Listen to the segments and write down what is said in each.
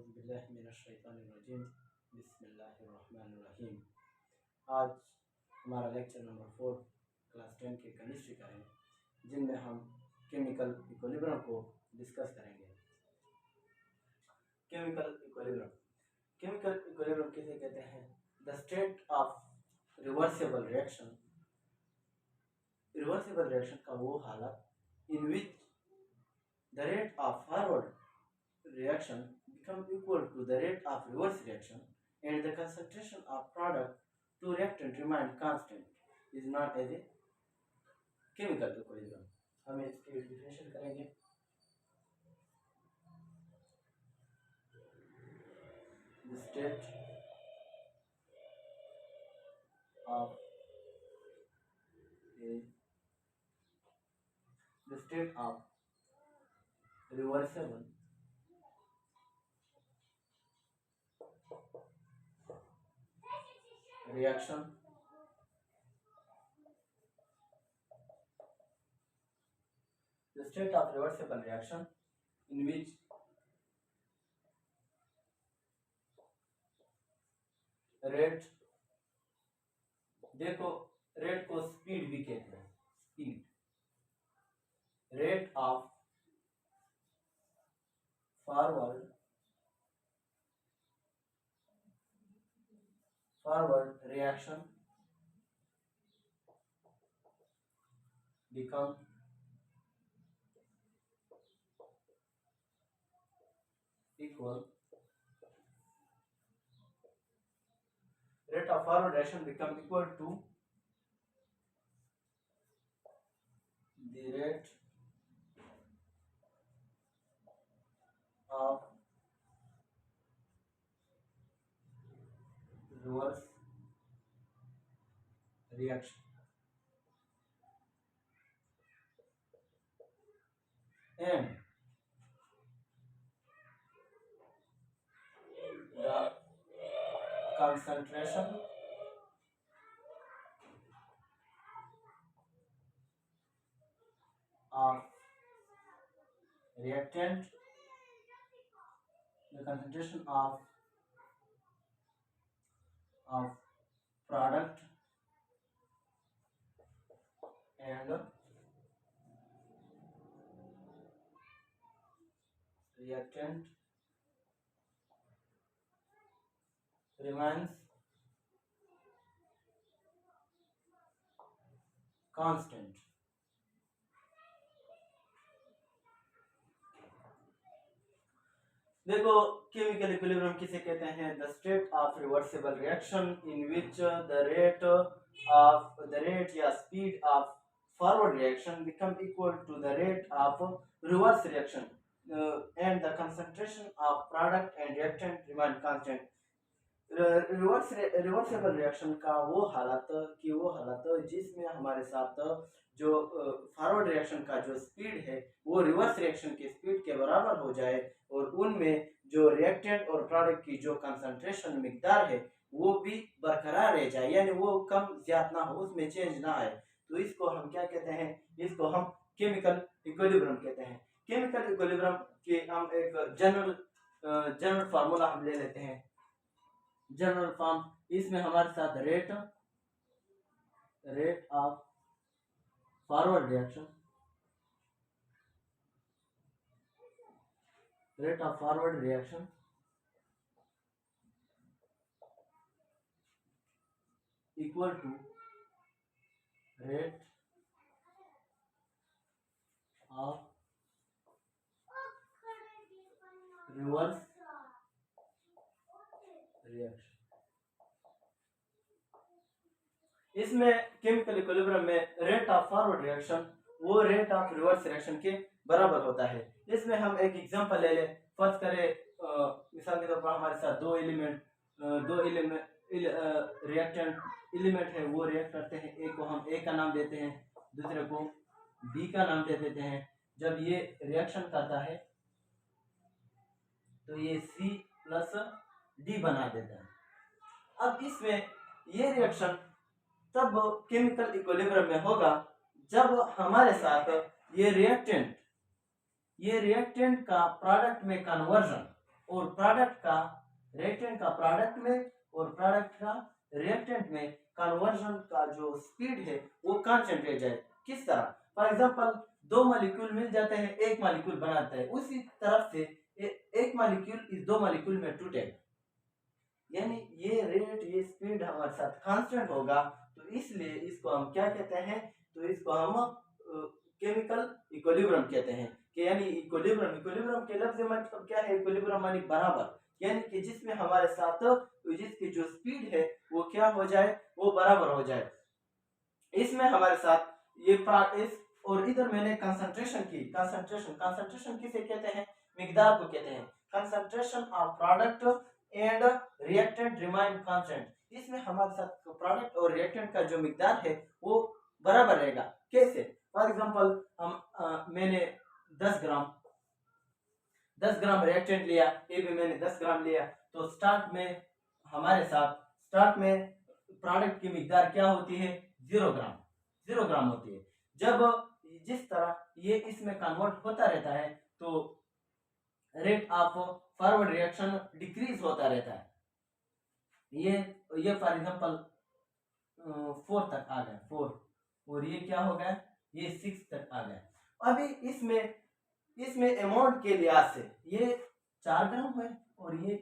औज़ुबिल्लाहिमिनश्शैतानिर्रजीम बिस्मिल्लाहिर्रहमानिर्रहीम। आज हमारा लेक्चर नंबर 4 क्लास 10 के केमिस्ट्री का है, जिनमें हम केमिकल इक्विलिब्रियम को डिस्कस करेंगे। केमिकल इक्विलिब्रियम किसे कहते हैं? The state of reversible reaction. Reversible reaction का वो हालत इन विच the rate of forward reaction become equal to the rate of reverse reaction and the concentration of product to reactant remain constant is known as a chemical equilibrium। हम इसकी definition करेंगे। The state of reversible reaction in which rate, देखो rate को speed भी कहते हैं। Speed, rate of forward reaction become equal, rate of forward reaction become equal to the rate of reverse reaction and the concentration of reactant, the concentration of product and reactant remains constant। देखो chemical equilibrium किसे कहते हैं? The state of reversible reaction in which the rate या speed of forward reaction become equal to the rate of reverse reaction and the concentration of product and reactant remain constant. Reversible reaction का वो हालत जिसमें हमारे साथ जो forward reaction का जो स्पीड है वो रिवर्स रिएक्शन की स्पीड के बराबर हो जाए और उनमें जो रिएक्टेंट और प्रोडक्ट की जो कंसंट्रेशन मिकदार है वो भी बरकरार रह जाए, यानी वो कम ज्यादा ना हो, उसमें चेंज ना आए। तो इसको हम क्या कहते हैं? इसको हम केमिकल इक्विलिब्रियम कहते हैं। केमिकल इक्विलिब्रियम के हम एक जनरल फार्मूला हम ले लेते हैं। जनरल फॉर्म, इसमें हमारे साथ rate of forward reaction equal to rate of reverse reaction. इसमें केमिकल इक्विलिब्रियम में रेट ऑफ फॉरवर्ड रिएक्शन वो रेट ऑफ रिवर्स रिएक्शन के बराबर होता है। इसमें हम एक एग्जांपल ले लें। फर्स्ट करें, मिसाल के तौर पर हमारे साथ दो एलिमेंट रिएक्टेंट एलिमेंट है, वो रिएक्ट करते हैं। एक को हम ए का नाम देते हैं, दूसरे को बी का नाम दे देते हैं। जब ये रिएक्शन करता है तो ये सी प्लस डी बना देता है। अब इसमें ये रिएक्शन तब केमिकल इक्विलिब्रियम में होगा जब हमारे साथ ये रिएक्टेंट का प्रोडक्ट में कन्वर्जन और प्रोडक्ट का रिएक्टेंट का प्रोडक्ट में और प्रोडक्ट का रिएक्टेंट में कन्वर्जन का जो स्पीड है वो कांस्टेंट रह जाए। किस तरह? फॉर एग्जांपल दो मॉलिक्यूल मिल जाते हैं, एक मॉलिक्यूल बनाता है, उसी तरफ से एक मॉलिक्यूल इस दो मॉलिक्यूल में टूटेगा, यानी ये रेट ये स्पीड हमारे साथ कांस्टेंट होगा। तो इसलिए इसको हम क्या कहते हैं? तो इसको हम केमिकल इक्विलिब्रियम कहते हैं कि यानी इक्विलिब्रियम के लफ्ज मतलब क्या है? इक्विलिब्रियम मानी बराबर, यानी कि जिसमें हमारे साथ जिसकी जो स्पीड है वो क्या हो जाए? वो बराबर हो जाए। इसमें हमारे साथ ये इस और इधर मैंने कंसंट्रेशन किसे कहते हैं? मिकदार को कहते हैं। Concentration of product and reactant remain constant. इसमें हमारे साथ प्रोडक्ट और रिएक्टेंट का जो मिकदार है वो बराबर रहेगा। कैसे? फॉर एग्जांपल हम मैंने 10 ग्राम रिएक्टेंट लिया, ये भी मैंने 10 ग्राम लिया, तो स्टार्ट में प्रोडक्ट की मिकदार क्या होती है? 0 ग्राम होती है। जब जिस तरह ये इसमें कन्वर्ट होता रहता है तो rate of forward reaction decrease होता रहता है। ये फॉर एग्जांपल 4 तक आ गया, 4, और ये क्या हो गया? ये 6 तक आ गया। अभी इसमें अमाउंट के लिहाज से ये 4 ग्राम है और ये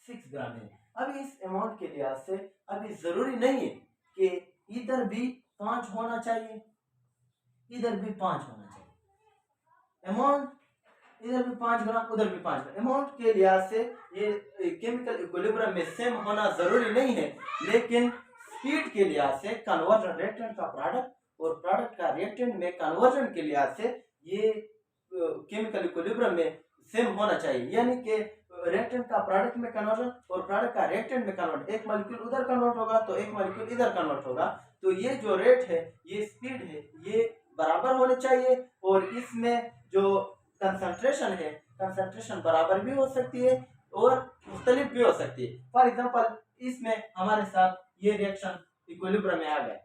6 ग्राम है। अभी इस अमाउंट के लिहाज से अभी जरूरी नहीं है कि इधर भी 5 होना चाहिए, इधर भी 5 होना चाहिए। अमाउंट इधर भी 5 ग्राम, उधर भी 5 ग्राम, अमाउंट के लिहाज से ये केमिकल इक्विलिब्रियम में सेम होना जरूरी नहीं है, लेकिन स्पीड के लिहाज से कन्वर्जन रिएक्टेंट का प्रोडक्ट और प्रोडक्ट का रिएक्टेंट में कन्वर्जन के लिहाज से ये केमिकल इक्विलिब्रियम में सेम होना चाहिए। यानी कि रिएक्टेंट का प्रोडक्ट में कन्वर्जन और प्रोडक्ट का रिएक्टेंट में कन्वर्ट, एक मॉलिक्यूल उधर कन्वर्ट होगा तो एक मॉलिक्यूल इधर कन्वर्ट होगा, तो ये जो रेट है, ये स्पीड है, ये बराबर होने चाहिए। और इसमें जो कंसंट्रेशन बराबर भी हो सकती है और मुख्तलिफ भी हो सकती है। फॉर एग्जांपल इसमें हमारे साथ ये रिएक्शन इक्विलिब्रियम में आ गया,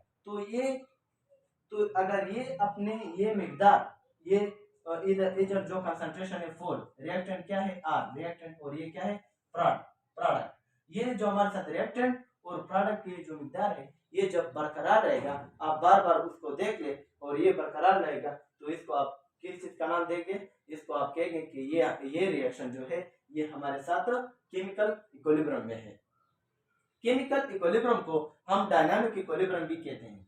तो अगर ये अपने ये मिकदार ये इधर जो कंसंट्रेशन है 4, रिएक्टेंट क्या है? R रिएक्टेंट, और ये क्या है? प्रोडक्ट। ये जो हमारे साथ रिएक्टेंट और प्रोडक्ट की जो मिकदार है ये जब बरकरार रहेगा, आप बार बार उसको देख ले और ये बरकरार रहेगा, तो इसको आप किस चीज का नाम देंगे? इसको आप कहेंगे कि ये रिएक्शन जो है ये हमारे साथ केमिकल इक्विलिब्रियम में है। केमिकल इक्विलिब्रियम को हम डायनामिक इक्विलिब्रियम भी कहते हैं।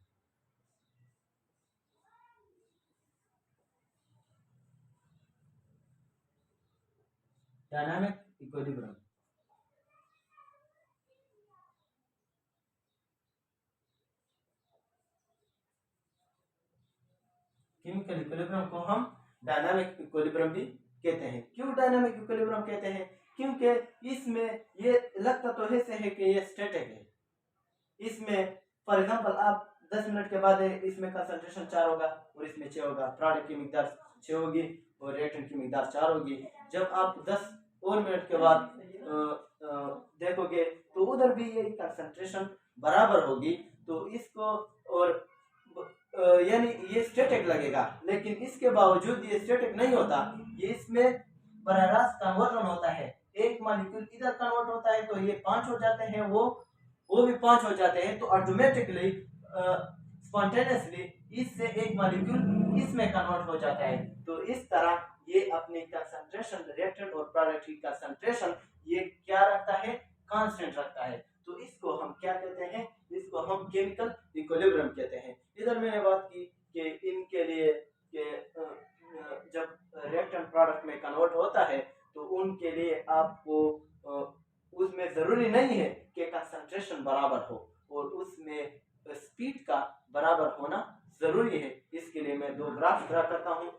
डायनामिक इक्विलिब्रियम केमिकल इक्विलिब्रियम को हम डायनामिक इक्विलिब्रियम भी कहते हैं। क्यों डायनामिक इक्विलिब्रियम कहते हैं? क्योंकि इसमें ये लगता तो ऐसे है कि ये स्टैटिक है। इसमें फॉर एग्जांपल आप 10 मिनट के बाद इसमें कंसंट्रेशन 4 होगा और इसमें 6 होगा, प्रोडक्ट की मिकदार 6 होगी और रिएक्टेंट की मिकदार 4 होगी। जब आप 10 और मिनट के बाद देखोगे तो उधर भी ये कंसंट्रेशन बराबर होगी, तो इसको और यानी ये स्टैटिक लगेगा, लेकिन इसके बावजूद ये स्टैटिक नहीं होता, ये इसमें बराह रास्त कन्वर्जन होता है। एक मॉलिक्यूल इधर कन्वर्ट होता है तो ये 5 हो जाते हैं, वो भी 5 हो जाते हैं, तो ऑटोमेटिकली स्पॉन्टेनियसली इससे एक मॉलिक्यूल इसमें कन्वर्ट हो जाता है। तो इस तरह ये अपनी कंसंट्रेशन रिएक्टेंट और प्रोडक्ट की कंसंट्रेशन ये क्या रखता है? कांस्टेंट रखता है। तो इसको हम क्या कहते हैं? इसको हम केमिकल इक्विलिब्रियम कहते हैं। इधर मैंने बात की कि इनके लिए जब रिएक्टेंट प्रोडक्ट में कन्वर्ट होता है तो उनके लिए आपको उसमें जरूरी नहीं है कि कंसंट्रेशन बराबर हो और उसमें स्पीड का बराबर होना जरूरी है। इसके लिए मैं 2 ग्राफ ड्रा करता हूँ।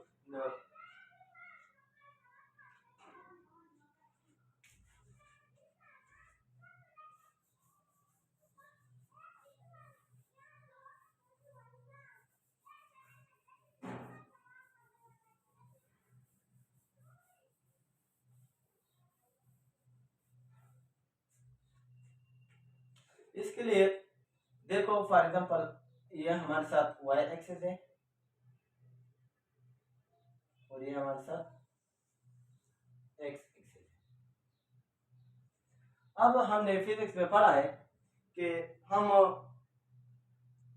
इसके लिए देखो फॉर एग्जांपल ये हमारे साथ y एक्सिस है और ये हमारे साथ x एक्सिस है। अब हमने फिजिक्स में पढ़ा है कि हम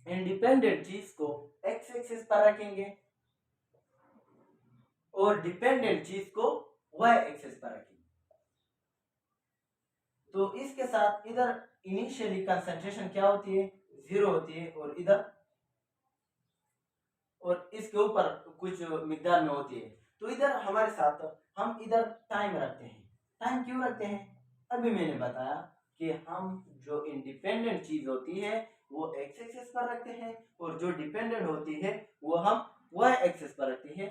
इंडिपेंडेंट चीज को एक्स एक्सिस पर रखेंगे और डिपेंडेंट चीज को वाई एक्सिस पर रखेंगे। तो इसके साथ इधर इनिशियली कंसंट्रेशन क्या होती है, 0 होती है, और इसके ऊपर कुछ मिकदार में होती है। तो इधर हमारे साथ हम इधर टाइम रखते हैं। टाइम क्यों रखते हैं? अभी मैंने बताया कि हम जो इंडिपेंडेंट चीज होती है वो एक्स एक्सिस पर रखते हैं और जो डिपेंडेंट होती है वो हम वाई एक्सिस पर रखते हैं।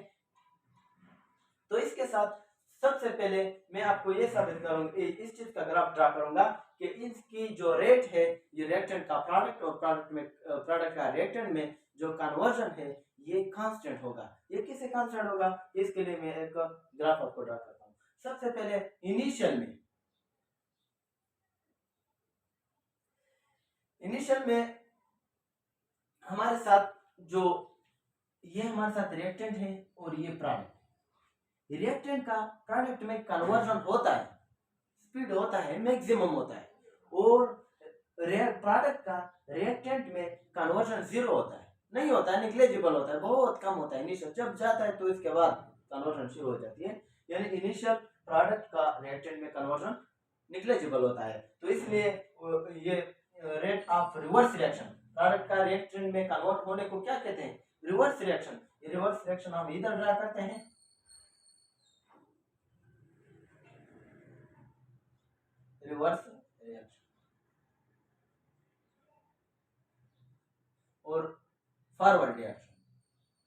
तो इसके साथ सबसे पहले मैं आपको ये साबित करूंगा, इस चीज का ग्राफ ड्रा करूंगा कि इसकी जो रेट है ये रिएक्टेंट का प्रोडक्ट और प्रोडक्ट का रिएक्टेंट में जो कन्वर्जन है ये कांस्टेंट होगा। ये किसे कांस्टेंट होगा, इसके लिए मैं एक ग्राफ आपको ड्रा करता हूँ। सबसे पहले इनिशियल में हमारे साथ जो ये हमारे साथ रिएक्टेंट है और ये प्रोडक्ट, रिएक्टेंट का प्रोडक्ट में कन्वर्जन होता है, स्पीड होता है, मैक्सिमम होता है, और प्रोडक्ट का रिएक्टेंट में कन्वर्जन 0 होता है, नहीं होता है, निग्लेजिबल होता है, बहुत कम होता है। इनिशियल जब जाता है तो इसके बाद कन्वर्जन शुरू हो जाती है, यानी इनिशियल प्रोडक्ट का रिएक्टेंट में कन्वर्जन निग्लेजिबल होता है। तो इसलिए ये rate of reverse reaction, product का रिएक्टेंट में कन्वर्ट होने को क्या कहते हैं, रिवर्स रिएक्शन। रिवर्स रिएक्शन हम इधर ड्रा करते हैं, रिवर्स रिएक्शन, और फॉरवर्ड रिएक्शन।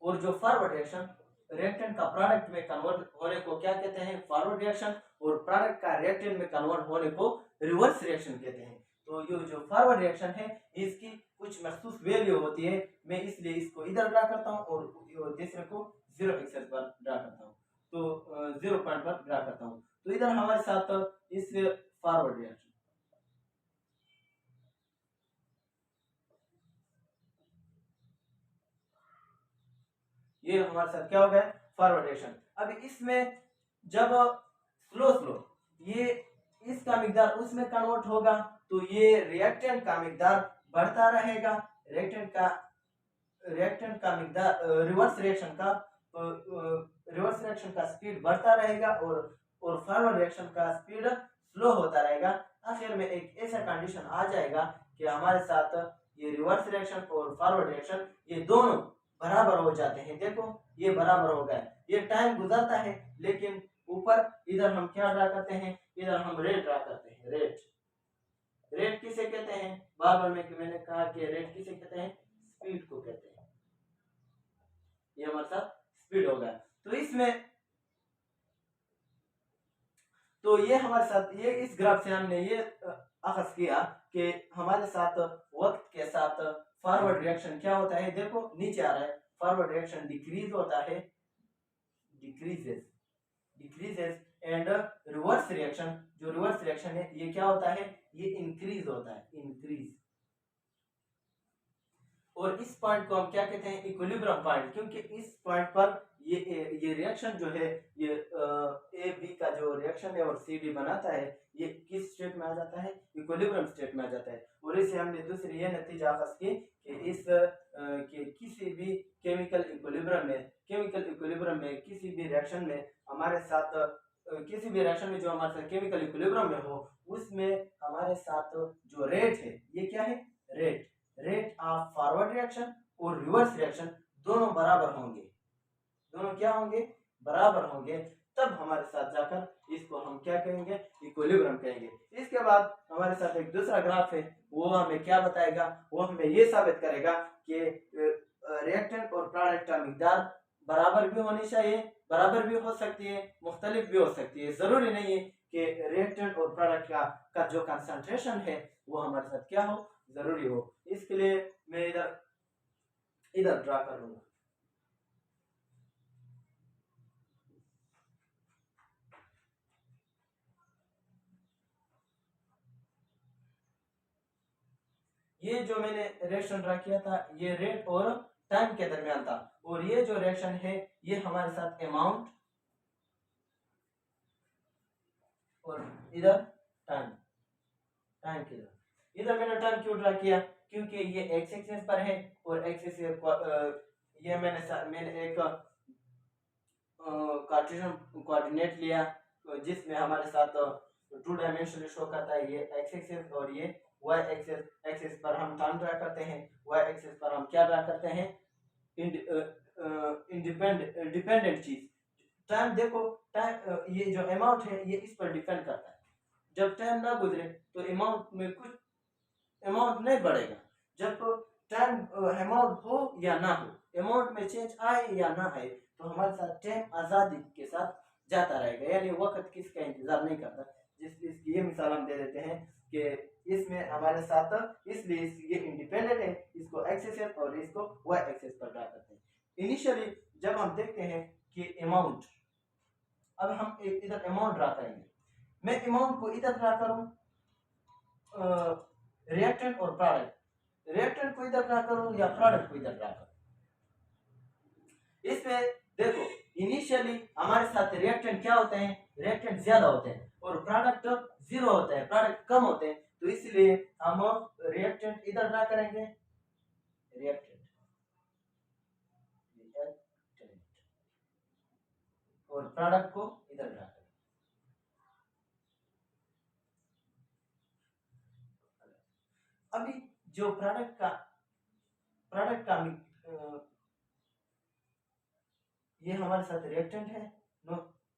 और जो फॉरवर्ड रिएक्शन रिएक्टेंट का प्रोडक्ट में कन्वर्ट होने को क्या कहते हैं, फॉरवर्ड रिएक्शन, और प्रोडक्ट का रिएक्टेंट में कन्वर्ट होने को रिवर्स रिएक्शन कहते हैं। तो ये जो फॉरवर्ड रिएक्शन है इसकी कुछ मखसूस वैल्यू होती है, मैं इसलिए इसको इधर ड्रा करता हूँ और दूसरे को 0 एक्सिस पर ड्रा करता हूँ, तो 0 पॉइंट पर ड्रा करता हूँ। तो इधर हमारे साथ इस फॉरवर्ड रिएक्शन, ये हमारे साथ क्या हो गया, फॉरवर्ड रिएक्शन। अब इसमें जब स्लो ये इसका मिकदार उसमें कन्वर्ट होगा तो ये रिएक्टेंट का मिकदार बढ़ता रहेगा, रिएक्टेंट का मिकदार रिवर्स रिएक्शन का स्पीड बढ़ता रहेगा और फॉरवर्ड रिएक्शन का स्पीड स्लो होता रहेगा। आखिर में एक ऐसा कंडीशन आ जाएगा कि हमारे साथ ये रिवर्स रिएक्शन और फॉरवर्ड रिएक्शन ये दोनों बराबर हो जाते हैं। देखो ये बराबर हो गया, ये टाइम गुजरता है लेकिन ऊपर इधर हम क्या ड्रा करते हैं, इधर हम रेट ड्रा करते हैं। रेट किसे कहते हैं, बार बार मैंने कहा कि रेट किसे कहते हैं, स्पीड को कहते हैं। ये हमारे साथ स्पीड हो गया। तो इसमें तो ये हमारे साथ ये इस ग्राफ से हमने ये अखज़ किया कि हमारे साथ वक्त के साथ फॉरवर्ड रिएक्शन क्या होता है। देखो नीचे आ रहा है, फॉरवर्ड रिएक्शन डिक्रीज होता है, डिक्रीजेस एंड रिवर्स रिएक्शन, जो रिवर्स रिएक्शन है ये क्या होता है, ये इंक्रीज होता है, इंक्रीज। और इस पॉइंट को हम क्या कहते हैं, इक्विलिब्रियम पॉइंट, क्योंकि इस पॉइंट पर ये रिएक्शन जो है ये ए बी का जो रिएक्शन है और सी डी बनाता है ये किस स्टेट में आ जाता है, इक्विलिब्रियम स्टेट में आ जाता है। और इसे हमने दूसरी ये नतीजा हासिल की कि इस कि किसी भी केमिकल इक्विलिब्रियम में किसी भी रिएक्शन में हमारे साथ किसी भी रिएक्शन में जो हमारे साथ केमिकल इक्विलिब्रियम में हो उसमें हमारे साथ जो रेट है ये क्या है, रेट ऑफ फॉरवर्ड रिएक्शन और रिवर्स रिएक्शन दोनों बराबर होंगे, दोनों क्या होंगे, बराबर होंगे। तब हमारे साथ जाकर इसको हम क्या कहेंगे, इक्विलिब्रियम कहेंगे। इसके बाद हमारे साथ एक दूसरा ग्राफ है, वो हमें क्या बताएगा, वो हमें ये साबित करेगा कि रिएक्टेंट और प्रोडक्ट का मिकदार बराबर भी होनी चाहिए, बराबर भी हो सकती है, मुख्तलिफ भी हो सकती है। जरूरी नहीं है कि रिएक्टेंट और प्रोडक्ट का जो कंसंट्रेशन है वो हमारे साथ क्या हो, जरूरी हो। इसके लिए मैं इधर ड्रा कर लूंगा। ये जो मैंने रिएक्शन ड्रा किया था ये रेट और टाइम के दरमियान था, और ये जो रिएक्शन है ये हमारे साथ अमाउंट और इधर टाइम, टाइम की ड्रा। इधर मैंने टाइम क्यों ड्रा किया, क्योंकि ये एक्स एक्सिस पर है और एक्सिस ये मैंने एक कार्टेशियन कोऑर्डिनेट लिया जिसमें हमारे साथ 2 डायमेंशनली शो करता है, ये एक्स एक्सिस और ये वाई एक्सिस। एक्सिस पर हम टाइम ड्रा करते हैं, वाई एक्सिस पर हम क्या ड्रा करते हैं, डिपेंडेंट चीज। टाइम देखो, टाइम ये जो अमाउंट है ये इस पर डिपेंड करता है। जब टाइम ना गुजरे तो अमाउंट में कुछ अमाउंट नहीं बढ़ेगा। जब टाइम अमाउंट हो या ना हो, अमाउंट में चेंज आए या ना आए, तो हमारे साथ टाइम आज़ादी के साथ जाता रहेगा, यानी वक्त किसका इंतजार नहीं करता। इसकी ये मिसाल हम दे देते हैं कि इसमें हमारे साथ, इसलिए ये इंडिपेंडेंट है, इसको एक्सेस और इसको वाई एक्सेस पर ड्रा करते हैं। इनिशियली जब हम देखते हैं कि अमाउंट, अब हम एक इधर अमाउंट ड्रा करेंगे, मैं अमाउंट को इधर ड्रा करूं, रिएक्टेंट और प्रोडक्ट, रिएक्टेंट को इधर ड्रा करूं या प्रोडक्ट को इधर ड्रा करूं। इसमें देखो इनिशियली हमारे साथ रिएक्टेंट क्या होते हैं, रिएक्टेंट ज्यादा होते हैं और प्रोडक्ट जीरो होते हैं, प्रोडक्ट कम होते हैं, तो इसलिए हम रिएक्टेंट इधर ड्रा करेंगे, रिएक्टेंट और प्रोडक्ट को इधर ड्रा करेंगे। अभी जो प्रोडक्ट का ये हमारे साथ रिएक्टेंट है, नो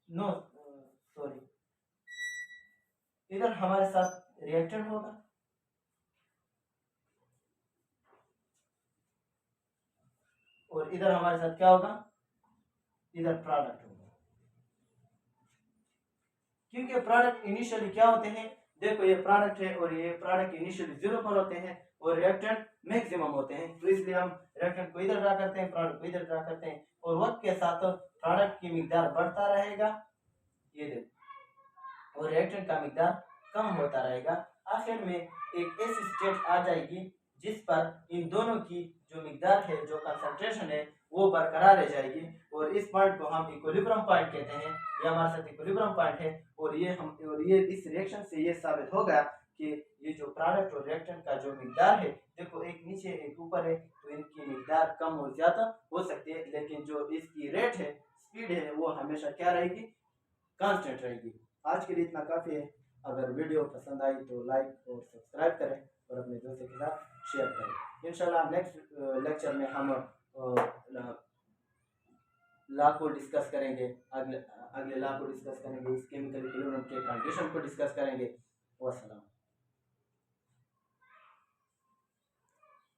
नो सॉरी, इधर हमारे साथ रिएक्टेंट होगा और इधर हमारे साथ क्या होगा, इधर प्रोडक्ट होगा। क्योंकि प्रोडक्ट इनिशियली क्या होते हैं, देखो ये प्रोडक्ट है और ये प्रोडक्ट इनिशियली 0 पर होते हैं और रिएक्टेंट मैक्सिमम होते हैं, तो इसलिए हम रिएक्टेंट को इधर ड्रा करते हैं, प्रोडक्ट को इधर ड्रा करते हैं और वक्त के साथ प्रोडक्ट की मिकदार बढ़ता रहेगा, ये देखो, और रिएक्टेंट का मिकदार कम होता रहेगा। आखिर में एक ऐसी स्टेट आ जाएगी जिस पर इन दोनों की जो मिकदार है, जो कंसंट्रेशन है, वो बरकरार रह जाएगी और इस पॉइंट को हम इक्विलिब्रियम पॉइंट कहते हैं। ये हमारे साथ इक्विलिब्रियम पॉइंट है और ये इस रिएक्शन से ये साबित होगा कि ये जो प्रोडक्ट और रिएक्टेंट का जो मिकदार है, देखो एक नीचे एक ऊपर है, तो इनकी मिकदार कम और ज्यादा हो सकती है, लेकिन जो इसकी रेट है, स्पीड है, वो हमेशा क्या रहेगी, कांस्टेंट रहेगी। आज के लिए इतना काफ़ी है। अगर वीडियो पसंद आई तो लाइक और सब्सक्राइब करें और अपने दोस्तों के साथ शेयर करें। इंशाल्लाह नेक्स्ट लेक्चर में हम लॉ को डिस्कस करेंगे, अगले लॉ को डिस्कस करेंगे, इस केमिकल इक्विलिब्रियम के कंडीशन को डिस्कस करेंगे। वस्सलाम।